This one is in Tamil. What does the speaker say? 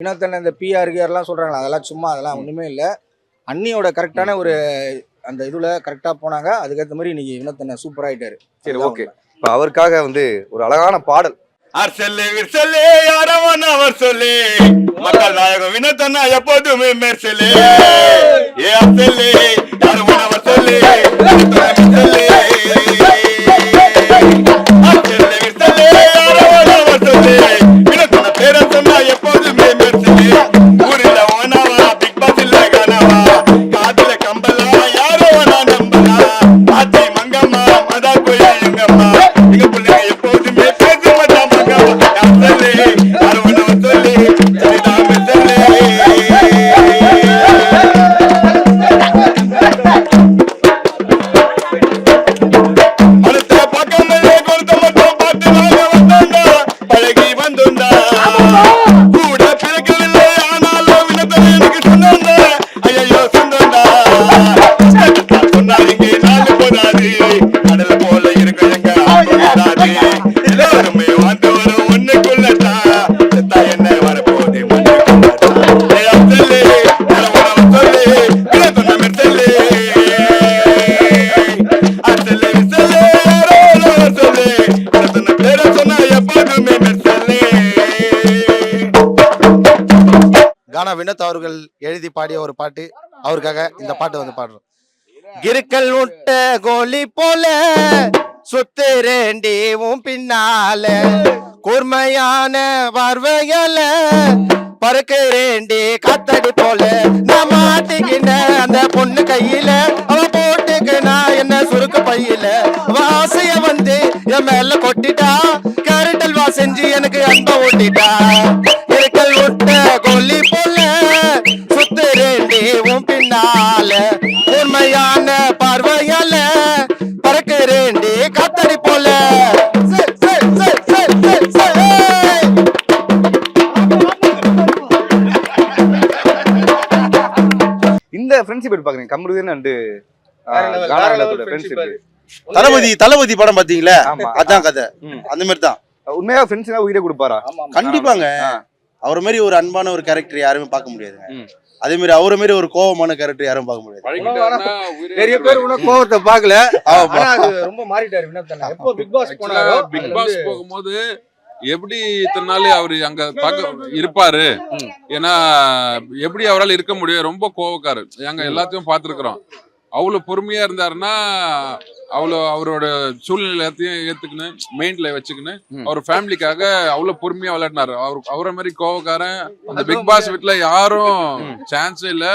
வினோத்தண்ணன் இந்த பிஆர் கிஆர்லாம் சொல்கிறாங்களா, அதெல்லாம் சும்மா, அதெல்லாம் ஒன்றுமே இல்லை. அண்ணியோட கரெக்டான ஒரு அந்த இதில் கரெக்டாக போனாங்க. அதுக்கேற்ற மாதிரி இன்னைக்கு வினோத்தண்ணன் சூப்பராக ஆயிட்டாரு. சரி, ஓகே. இப்போ அவருக்காக வந்து ஒரு அழகான பாடல். அவர் சொல்லி மக்கள் நாயகம் வினோத்தண்ணா எப்போதுமே மேற்சொல்லி அவர் சொல்லி கானா வினோத் அவர்கள் எழுதி பாடிய ஒரு பாட்டு. அவருக்காக இந்த பாட்டு வந்து பாடுறோம். கிருக்கல் விட்ட கோலி போல சுத்துறேண்டி உன் பின்னால, கூர்மையான பார்வையால பறக்கிறேண்டி காத்தடி போல, நான் மாட்டிக்கின அந்த பொண்ணு கையில, அவ போட்டுக்கினா என்ன சுருக்கு பையில, வாசைய வந்து என் மேல கொட்டிட்டா, கேரட்டல் வா செஞ்சு எனக்கு அன்ப ஓட்டிட்டா. கிருக்கல் விட்ட கோலி போல சுத்துறேண்டி உன் பின்னால, கூர்மையான பார்வையால பறக்கிறேண்டி காத்தடி போல. இந்த ஃப்ரெண்ட்ஷிப் எப்படி பாக்குறீங்க? கமருதீன் அண்ட் தளபதி படம் பாத்தீங்களா? அதான் கதை. அந்த மாதிரி தான். உண்மையா ஃப்ரெண்ட்ஸ்னா உயிரை கொடுப்பாரா? கண்டிப்பாங்க. அவரை மாதிரி ஒரு அன்பான ஒரு கேரக்டர் யாருமே பார்க்க முடியாதுங்க. அதே மாதிரி அவரை மாதிரி ஒரு கோபமான கேரக்டர் யாரும் பார்க்க முடியாது. நிறைய பேர் கோபத்தை பார்க்கல. ரொம்ப மாறிட்டாரு வினோத்தண்ணன். எப்போ பிக் பாஸ் போனாரோ, பிக் பாஸ் போகும்போது எப்படி இத்தனை நாள் அவரு அங்க இருப்பாரு, ஏன்னா எப்படி அவரால் இருக்க முடியும்? ரொம்ப கோவக்காரு. எங்க எல்லாத்தையும் பார்த்துருக்குறோம். அவ்வளவு பொறுமையா இருந்தாருன்னா, அவ்வளோ அவரோட சூழ்நிலை எல்லாத்தையும் ஏத்துக்குன்னு மெயின்ல வச்சுக்கின்னு அவர் ஃபேமிலிக்காக அவ்வளவு பொறுமையா விளையாடினாரு. அவரை மாதிரி கோவக்காரன் அந்த பிக் பாஸ் வீட்டுல யாரும் சான்ஸே இல்லை.